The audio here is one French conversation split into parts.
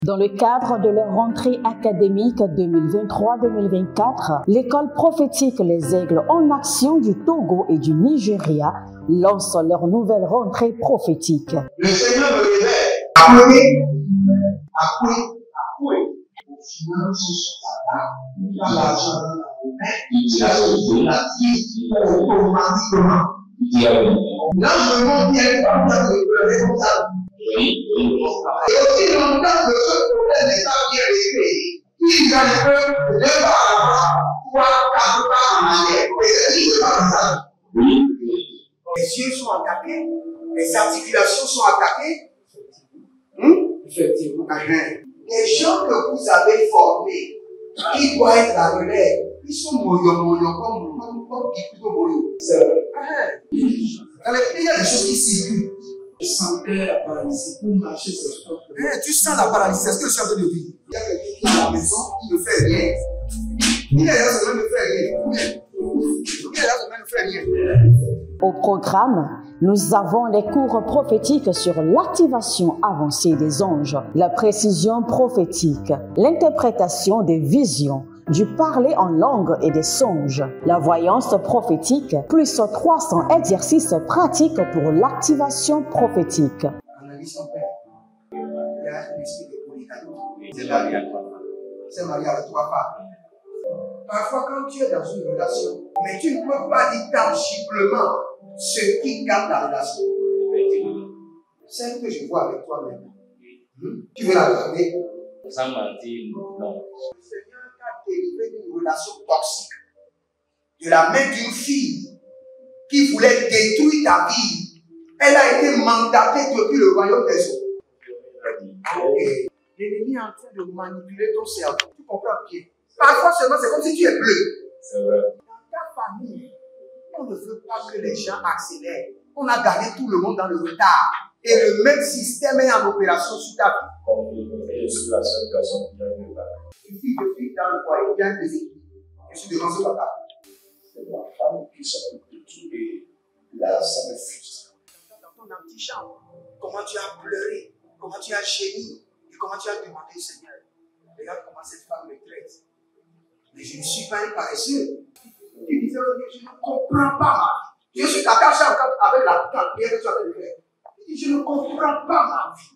Dans le cadre de leur rentrée académique 2023-2024, l'école prophétique Les Aigles en Action du Togo et du Nigeria lance leur nouvelle rentrée prophétique. Le Seigneur me révèle. Appuyez. Au final, il a l'argent dans la main, il a la automatiquement. Là, je me montre qu'il y a une femme qui est responsable. Et aussi longtemps que ce problème n'est pas bien réglé, il y a un peu de pas à l'avant, 3, 4 pas en arrière. Et c'est dit, c'est pas ça. Les yeux sont attaqués, les articulations sont attaquées. Effectivement. Les gens que vous avez formés, qui doivent être la relève, ils sont moyons comme plutôt moyons. C'est vrai. Dans les pays, il y a des choses qui circulent. Je sentais la paralysie pour marcher sur ce sport. Tu sens la paralysie, c'est ce que je suis en train de dire. Il y a quelqu'un qui est à la maison, qui ne fait rien. Il est là, ça ne fait rien. Il est là, ça ne fait rien. Au programme, nous avons les cours prophétiques sur l'activation avancée des anges, la précision prophétique, l'interprétation des visions, du parler en langue et des songes, la voyance prophétique, plus 300 exercices pratiques pour l'activation prophétique. Analyse son père. Il y a un esprit de polygamie. C'est marié à 3 femmes. C'est marié à 3 femmes. Parfois, quand tu es dans une relation, mais tu ne peux pas dire tangiblement ce qui garde la relation. Celle que je vois avec toi maintenant. Tu veux la regarder? Sans mentir, non. Le Seigneur t'a délivré d'une relation toxique. De la main d'une fille qui voulait détruire ta vie. Elle a été mandatée depuis le royaume des eaux. L'ennemi est en train de manipuler ton cerveau. Tu comprends bien? Parfois seulement, c'est comme si tu es bleu. C'est vrai. Dans ta famille, on ne veut pas que les gens accélèrent. On a gardé tout le monde dans le retard. Et le même système est en opération sur ta vie. Je suis la seule personne qui a vu ça. Une fille de fille dans le foyer, il y a des équipes. Je suis devant ce papa. C'est ma femme qui s'occupe de tout et là, ça me frustre. Dans ton antichambre, comment tu as pleuré, comment tu as gémi et comment tu as demandé au Seigneur. Regarde comment cette femme me traite. Mais je ne suis pas un paresseux. Tu disais, je ne comprends pas ma vie. Je suis attaché avec la prière que tu as fait de faire. Je ne comprends pas ma vie.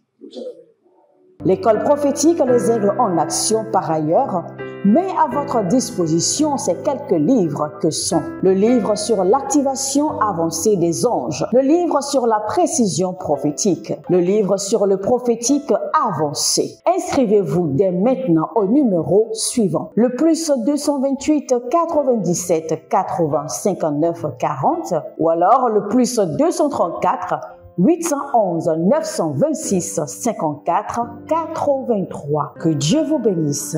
L'école prophétique Les Aigles en Action, par ailleurs, met à votre disposition ces quelques livres que sont le livre sur l'activation avancée des anges, le livre sur la précision prophétique, le livre sur le prophétique avancé. Inscrivez-vous dès maintenant au numéro suivant, le plus 228 97 80 59 40 ou alors le plus 234 811 926 54 83. Que Dieu vous bénisse.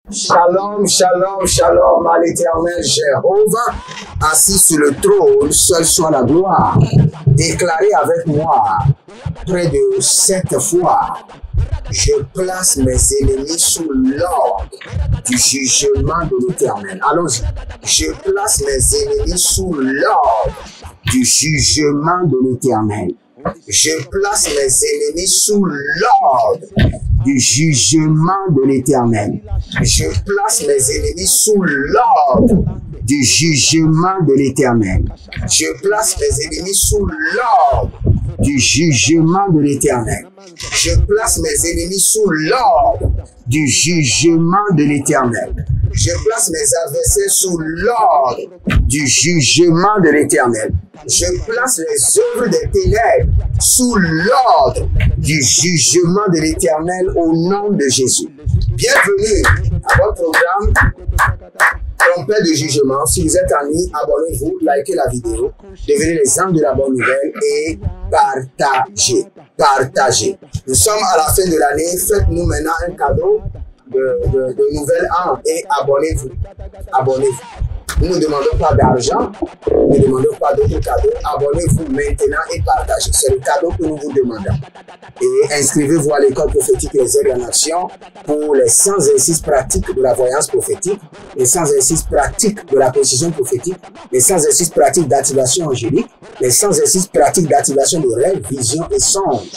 Shalom, shalom, shalom à l'Éternel Jéhovah, assis sur le trône, seul soit la gloire. Déclarez avec moi près de 7 fois, je place mes ennemis sous l'ordre du jugement de l'Éternel. Allons-y. Je place mes ennemis sous l'ordre du jugement de l'Éternel. Je place mes ennemis sous l'ordre du jugement de l'Éternel. Je place mes ennemis sous l'ordre du jugement de l'Éternel. Je place mes ennemis sous l'ordre du jugement de l'Éternel. Je place mes ennemis sous l'ordre du jugement de l'Éternel. Je place mes adversaires sous l'ordre du jugement de l'Éternel. Je place les œuvres des ténèbres sous l'ordre du jugement de l'Éternel au nom de Jésus. Bienvenue à votre programme Trompette de jugement. Si vous êtes amis, abonnez-vous, likez la vidéo, devenez les âmes de la bonne nouvelle et partagez. Partagez. Nous sommes à la fin de l'année. Faites-nous maintenant un cadeau de nouvel an et abonnez-vous. Abonnez-vous. Nous ne demandons pas d'argent, nous ne demandons pas d'autres cadeaux. Abonnez-vous maintenant et partagez. C'est le cadeau que nous vous demandons. Et inscrivez-vous à l'école prophétique Les Aigles en Action pour les 100 exercices pratiques de la voyance prophétique, les 100 exercices pratiques de la précision prophétique, les 100 exercices pratiques d'activation angélique, les 100 exercices pratiques d'activation de rêves, visions et songes.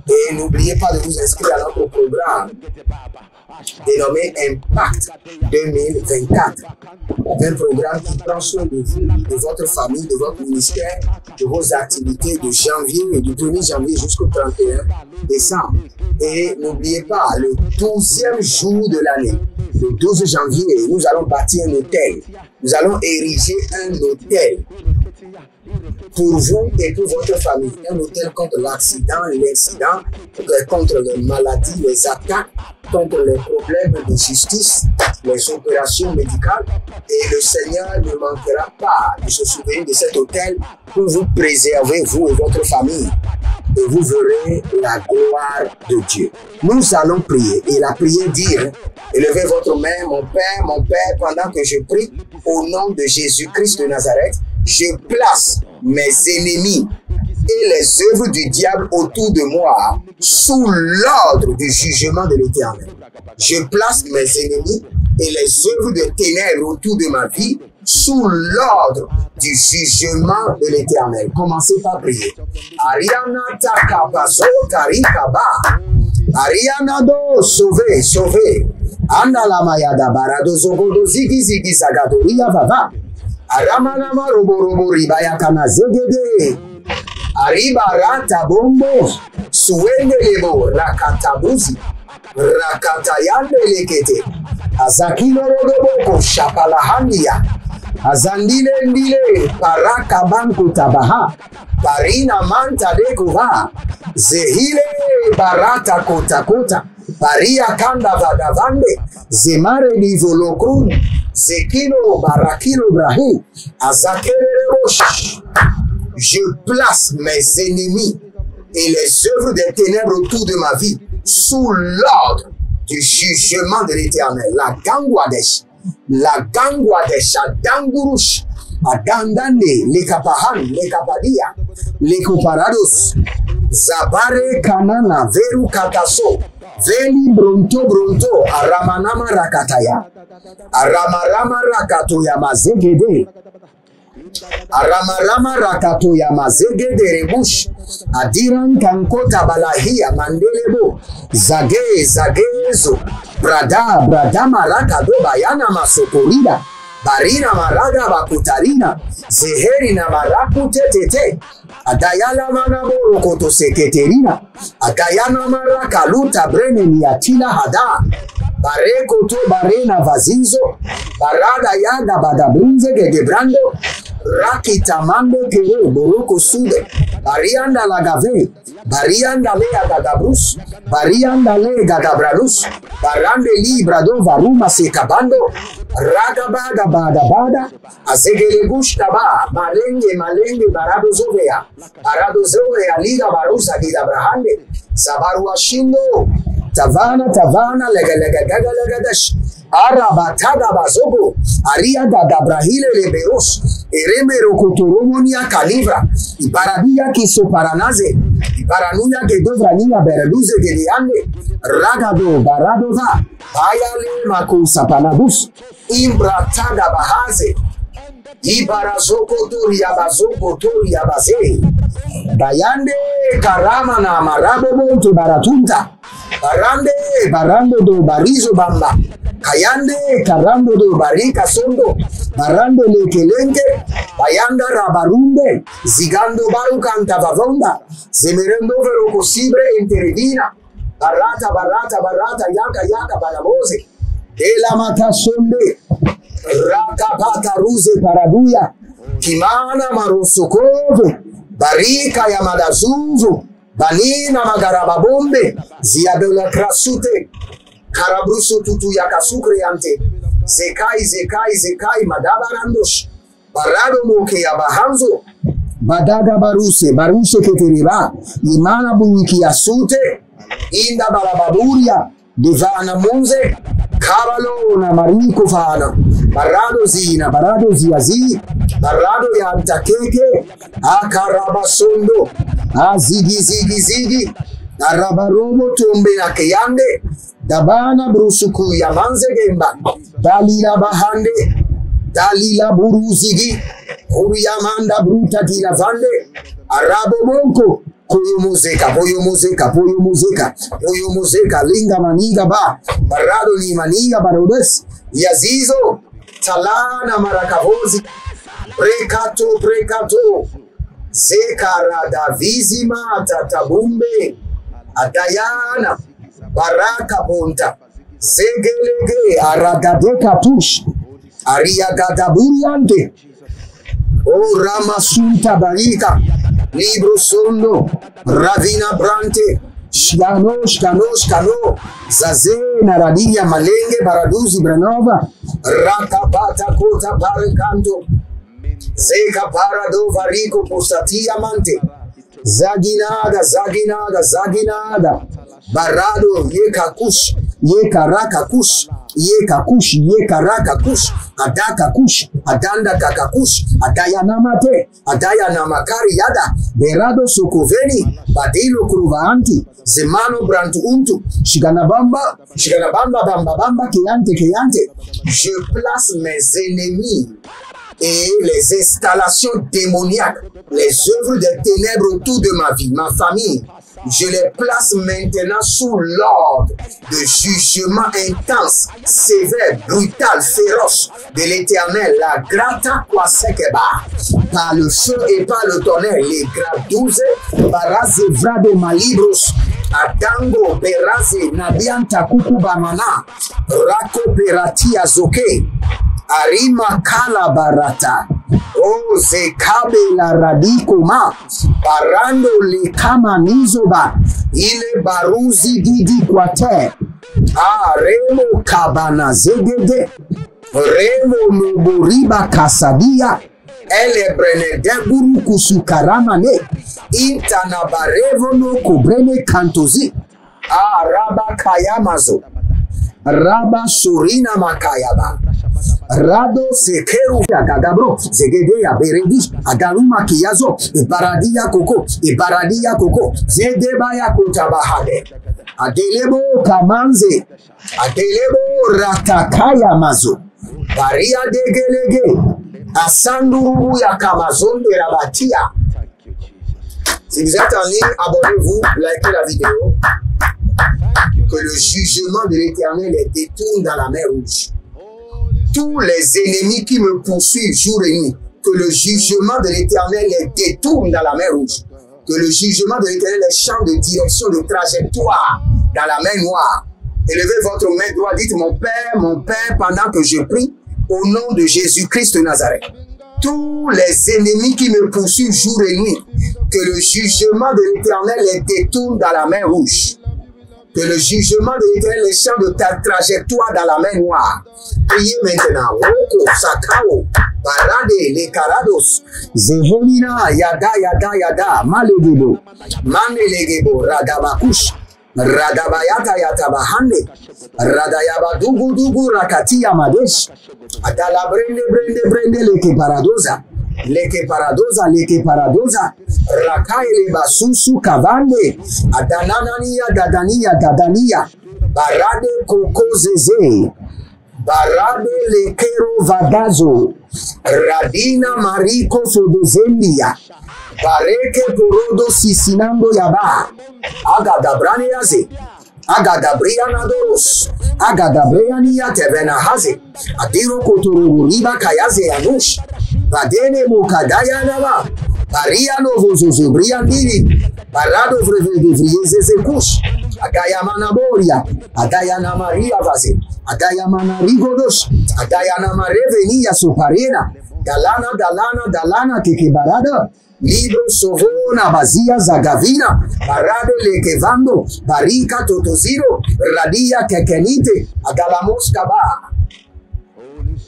Et n'oubliez pas de vous inscrire à notre programme dénommé Impact 2024. Un programme qui prend soin de vous, de votre famille, de votre ministère, de vos activités de janvier et du 1er janvier jusqu'au 31 décembre. Et n'oubliez pas, le 12e jour de l'année, le 12 janvier, nous allons bâtir un hôtel. Nous allons ériger un hôtel pour vous et pour votre famille. Un hôtel contre l'accident, l'incident, contre les maladies, les attaques, contre les problèmes de justice, les opérations médicales. Et le Seigneur ne manquera pas de se souvenir de cet hôtel pour vous préserver, vous et votre famille. Et vous verrez la gloire de Dieu. Nous allons prier. Et la prière dit, élevez votre main, mon Père, pendant que je prie, au nom de Jésus-Christ de Nazareth, je place mes ennemis et les œuvres du diable autour de moi sous l'ordre du jugement de l'Éternel. Je place mes ennemis et les œuvres de ténèbres autour de ma vie sous l'ordre du jugement de l'Éternel. Commencez par prier. Ariana takabazo tarikaba. Ariana do sauvé, sauvé. Andala mayada barado zogodo zigi zigi zagado vava. Aramanama robo robo ribaya kana zegede. Aribarata bombo. Suende lebo rakatabuzi. Rakatayande lekete. Azakilo rodoboko shapalahandia. Azandile ndile paraka banku tabaha. Parina manta dekuva. Zehile barata kota kota. Paria kanda vadavande. Zemare nivolokun. Zekilo barakilo brahi. Azakele roche. Je place mes ennemis et les œuvres des ténèbres autour de ma vie sous l'ordre du jugement de l'Éternel. La gangwadesh, adangurush, adandane, les kapahan, les kapadia, les koparados, zabare kanana, veru kataso, veli bronto, aramanama rakataya, aramarama rakatoya mazegede, aramarama rakatoya mazegede rebush, adiran kankota balahia mandelebo, zagezo, brada marakado bayana masokorida, barina maraga bakutarina, zeheri na marakute tete, adayala manaboro koto seketerina, akayana marakaluta brene miatila hada, bareko to barena vazinzo, barada yaga badabrinze gedebrando, rakita mando kere boroko sude, barianda lagave, barianda lea gadabrus, barianda le gadabralus, barande librado varuma sekabando, ragabada bada, azegele gushkaba, malenge barado zovea liga barusa gida brahande, sabaru ashindo, tavana lega dash, arabatada bazogo, aria gadabrahile leberos, eremero kotoromonia kalivra, ibaradia kisoparanaze, ibaranuya gedovranina bereluze gediande, ragado baradova, ayale makusapanabus, imbrataga bahaze, ibarazokotoria baze, bayande karama na marabo to baratunta, barando do barizo bamba, kayande karando do barika sondo, barando lekelenge, bayanda rabarunde, zigando barukanta vavonda, zemerendo vero cosibre interedina, barata yaka balaboze, ela matasonde, rakapata ruze paraduya, kimana marosokove, barika ya madazuvu, banina magarababombe, ziadola krasute, karabrusu tutu yakasukre yante, zekai madabarandosh, barado moke ya bahanzo, badaga baruse keteriba, imana buiki yasute, inda barababuria, divana munze, kabalo na mariko fana, barado ziazi, barado ya antakeke, akarabasondo, zigi, arabaromo tumbe ya keyande, dabana brusuku ya manze gemba, dalila bahande, dalila buruzigi, uriyamanda bruta dilavande, arabo bonko, Poyomozeka, linga maniga ba, barado ni maniga barodes, yazizo, talana marakavozi, prekato, zekara davizima tatabumbe, adayana, baraka bonta, zegelege, aragadeka tush, ariagadaburiante, o ramasunta barika, libro sondo, ravina brante, shkano, zazena radiya malenge, baraduzi branova, rakabata kota barekanto, zeka parado varico postatia mante, zaginada, barado yekakush, yekarakakush, yekarakakush, adakakush, adanda kakakush, adayanamate, adayanamakari yada, berado sokoveni, badilo kruvaanti, zemano brantu untu, shiganabamba, bamba, keyante, je place mes ennemis et les installations démoniaques, les œuvres des ténèbres autour de ma vie, ma famille, je les place maintenant sous l'ordre de jugement intense, sévère, brutal, féroce de l'Éternel, la grata kwasekeba, par le feu et par le tonnerre, les grades 12, baraze vrade malibros, adango, beraze, nabianta kukubamana, rako berati azoke, arima kalabarata, o zekabe la radikoma, barando le kama nizoba, ile baruzi didi kwate, remo kabana zegede, remo nuburiba kasadia, ele brene deburu kusukaramane, intana barevo no kubrene kantozi, raba kayamazo, raba surina makayaba, rado sekeru agadabro zegedea beredi agaruma kiyazo ibaradia koko zedebaya kutabahade adelebo kamanze adelebo ratakaya mazo baria degelege asanduru ya kamazonde rabatia. Si vous êtes en ligne, abonnez-vous, likez la vidéo. Que le jugement de l'Éternel les détourne dans la mer Rouge. Tous les ennemis qui me poursuivent jour et nuit, que le jugement de l'Éternel les détourne dans la mer Rouge. Que le jugement de l'Éternel les change de direction, de trajectoire dans la mer Noire. Élevez votre main droite, dites mon Père, pendant que je prie, au nom de Jésus-Christ de Nazareth. Tous les ennemis qui me poursuivent jour et nuit, que le jugement de l'Éternel les détourne dans la mer Rouge. Que le jugement de l'Éternel les change de ta trajectoire dans la mer Noire. Priez maintenant. Roko, Sakao, Barade, les Karados, Zehomina, Yada, Malegebo, Manelegebo, Radabakush, Radabayata Yatabahande, Radayabadugu, Rakatia Madesh, Atala Brende, Leke paradoza, Rakaile Basusu Kavande, Dadania, Barade Koko Zeze, Barade Lekero Vagazo, Radina Mariko Fodozemia, Bareke Porodo Sisinando Yaba, Agadabrane Yaze, Agadabriana Doros, Agadabriania Tevena Haze, Adiro Kotoro Riba Kayaze Anush, Badene Mukadaya Nava, Bariano Vozozo Briandini, Barado Vreveze Kush, Agayamana Boria, Agayana Maria Vaze, Agayamana Rigodos, Agayana Marevenia Soparena, Dalana Keke Barada, Libro Sovona Bazia Zagavina, Barado Lekevando, Barika Totoziro, Radia Kekenite, Agalamos Kaba.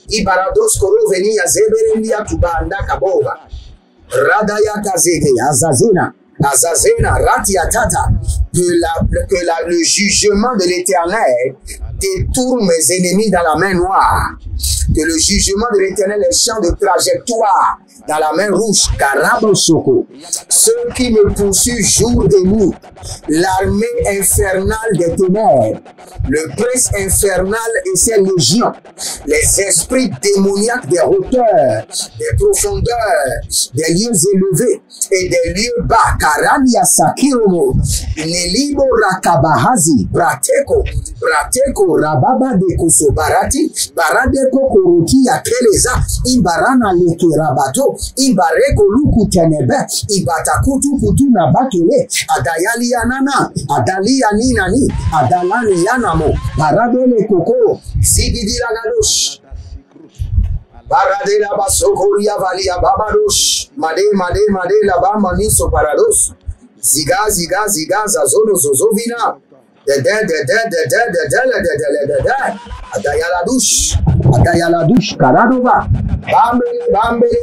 Ibarados Koro venia Zeberendia Tubanda Kabova, Radaya Kazege, Azazena, Ratia Tata, que le jugement de l'Éternel détourne mes ennemis dans la main noire. que le jugement de l'Éternel est champ de trajectoire dans la mer rouge, Karabosoko. Ceux qui me poursuivent jour et nuit, l'armée infernale des ténèbres, le prince infernal et ses légions, les esprits démoniaques des hauteurs, des profondeurs, des lieux élevés et des lieux bas, Karania Sakiromo, Nelibo Rakabahazi, Brateko, Rababa de Kosobarati, Baradeko Koruti Akeleza, Imbarana Leke Rabato, Imbareko Luku Tenebe, Ibatakutu Kutu Nabakele, Adayali Yanana, Adali Yaninani, Adalani Yanamo, Paradele Koko, Zigidi Lagadosh, Paradela Basokoria Valia Babadosh, Made La Bama Niso Parados, Ziga Zazono Zozovina. Adayala douche, Karadova, Bambele,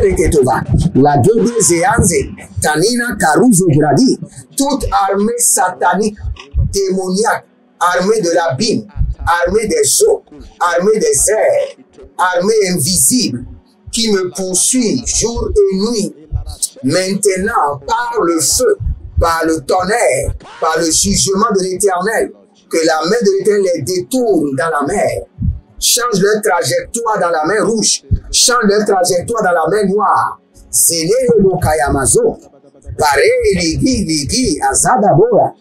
Reketova, la Gede Zeanze, Tanina, Karuzo Gradi, toute armée satanique, démoniaque, armée de l'abîme, armée des eaux, armée des airs, armée invisible, qui me poursuit jour et nuit, maintenant par le feu, par le tonnerre, par le jugement de l'Éternel, que la main de l'Éternel les détourne dans la mer, change leur trajectoire dans la mer rouge, change leur trajectoire dans la mer noire. Zéné le Kayamazo, Pare Ligi, Azadaboya,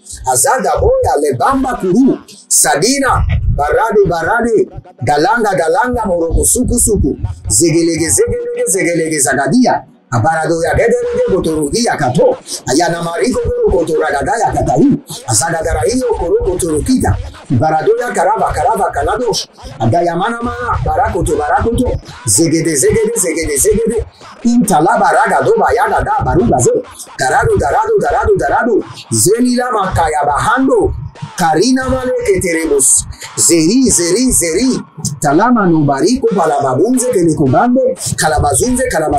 le Bamba Kuru, Sadina, Barade, Dalanga, Moroko Suku, Zegelege, Zagadia. Abarado ya gedere gotorogi ya kato ayana mariko gotoragada ya katai asagadara hiyo koroko torokita barado ya karaba kanados agayamana barakoto zegede intala baraga do bayaga da barugazo darado zelila makaya bahando Karina male que tenemos zeri talama no bariko balababunze que le combande calabazunze da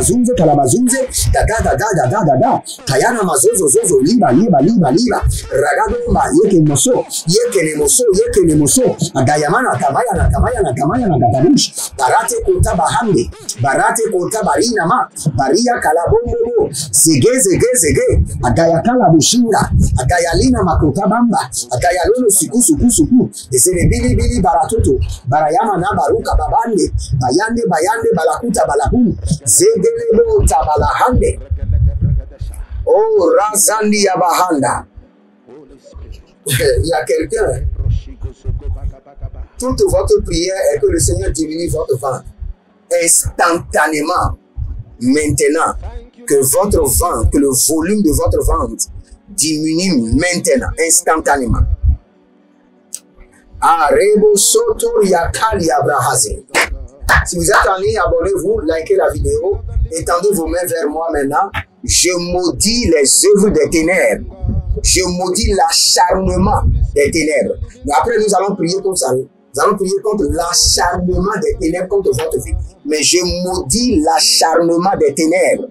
kayana mazozo liba ragado ma yeke nemoso agayamana kamaya na gatabush barate kota barina ma baria kalabombo zege agayakala bushinga agayalina makota bamba agayalolo suku ezele bili baratoto barayama na baruka babande bayande balakuta balabu zegelebo tabalahande oh razandi ya bahanda. Il y a quelqu'un, toute votre prière est que le Seigneur diminue votre ventre instantanément. Maintenant, que votre ventre, que le volume de votre ventre diminue maintenant, instantanément. Arebo soto yakali abrahaze. Si vous êtes en ligne, abonnez-vous, likez la vidéo, étendez vos mains vers moi maintenant. Je maudis les œuvres des ténèbres. Je maudis l'acharnement des ténèbres. Mais après, nous allons prier contre ça. Nous allons prier contre l'acharnement des ténèbres contre votre vie. Mais je maudis l'acharnement des ténèbres.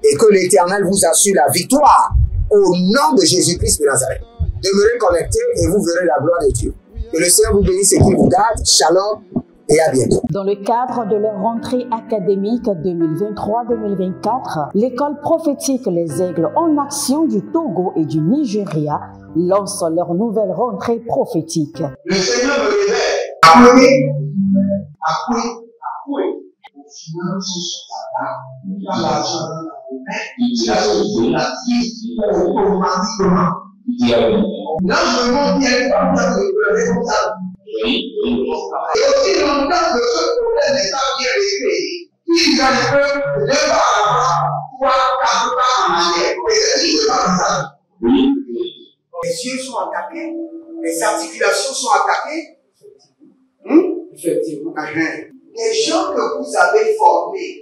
Et que l'Éternel vous assure la victoire au nom de Jésus-Christ de Nazareth. Demeurez connectés et vous verrez la gloire de Dieu. Que le Seigneur vous bénisse et qu'il vous garde. Shalom et à bientôt. Dans le cadre de leur rentrée académique 2023-2024, l'école prophétique Les Aigles en Action du Togo et du Nigeria lance leur nouvelle rentrée prophétique. Le Seigneur me révèle. Appuyez. Finance sur ta table, dans l'argent dans la main, tu as sauvé la vie automatiquement. L'ange me montre qu'il y a une femme qui a pleurer comme ça. Et aussi longtemps que ce problème n'est pas bien réglé, ils arrivent de pas à l'avant, 3, 4 pas en arrière. Et c'est ce qui se passe ça. Les yeux sont attaqués, les articulations sont attaquées. Effectivement. Les gens que vous avez formés,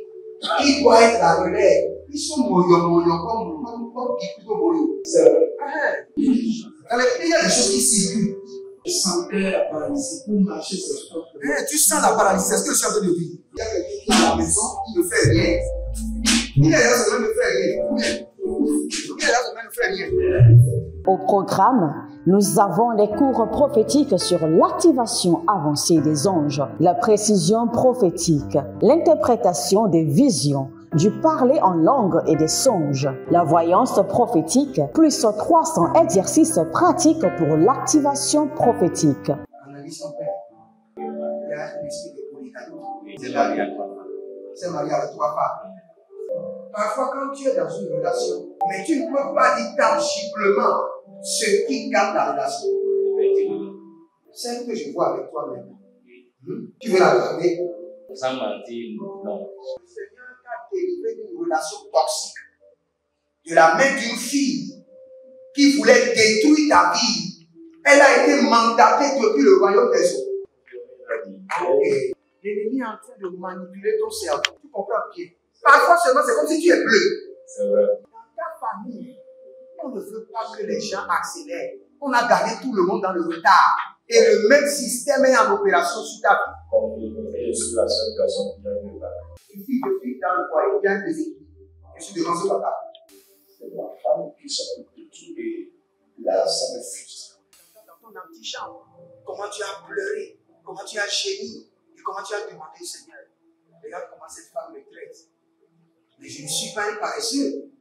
qui doivent être la relève, ils sont moyo comme plutôt moyo. C'est vrai. Il y a des choses qui circulent. Je sentais la paralysie pour marcher sur le corps. Tu sens la paralysie, c'est ce que je suis en train de dire. Il y a quelqu'un qui est à la maison, il ne fait rien. Il est là, ça ne fait rien. Il est là, ça ne fait rien. Au programme, Nous avons des cours prophétiques sur l'activation avancée des anges, la précision prophétique, l'interprétation des visions, du parler en langue et des songes, la voyance prophétique, plus 300 exercices pratiques pour l'activation prophétique. Analyse son père. Il y a un esprit de polygamie. C'est marié à 3 femmes. C'est marié avec 3 femmes. Parfois, quand tu es dans une relation, mais tu ne peux pas dire tangiblement ce qui garde la relation. Celle que je vois avec toi maintenant. Tu veux la garder? Sans mentir, non. Le Seigneur t'a délivré d'une relation toxique. De la main d'une fille qui voulait détruire ta vie. Elle a été mandatée depuis le royaume des eaux. Et l'ennemi est en train de manipuler ton cerveau. Tu comprends bien? Parfois seulement, c'est comme si tu es bleu. C'est vrai. Dans ta famille, on ne veut pas que les gens accélèrent. On a gardé tout le monde dans le retard. Et le même système est en opération sur ta vie. Comme je suis la seule personne qui a vu là. Une fille de fille dans le foyer, bien déséquilibrée. Je suis devant ce papa. C'est ma femme qui s'occupe de tout et là, ça me frustre. Dans ton antichambre, comment tu as pleuré, comment tu as gémi et comment tu as demandé au Seigneur. Regarde comment cette femme me traite. Mais je ne suis pas un paresseux.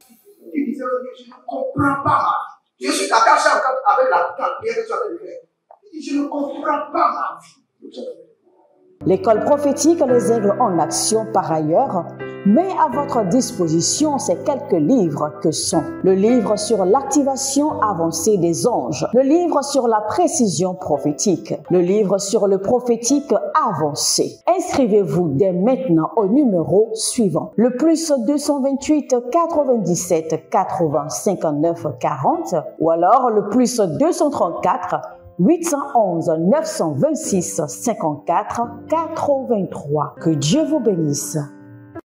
Tu disais, je ne comprends pas ma vie. Je suis attaché encore avec la prière que tu as fait de faire. Je ne comprends pas ma vie. L'école prophétique Les Aigles en Action, par ailleurs, met à votre disposition ces quelques livres que sont le livre sur l'activation avancée des anges, le livre sur la précision prophétique, le livre sur le prophétique avancé. Inscrivez-vous dès maintenant au numéro suivant, le plus 228 97 80 59 40 ou alors le plus 234 811 926 54 83. Que Dieu vous bénisse.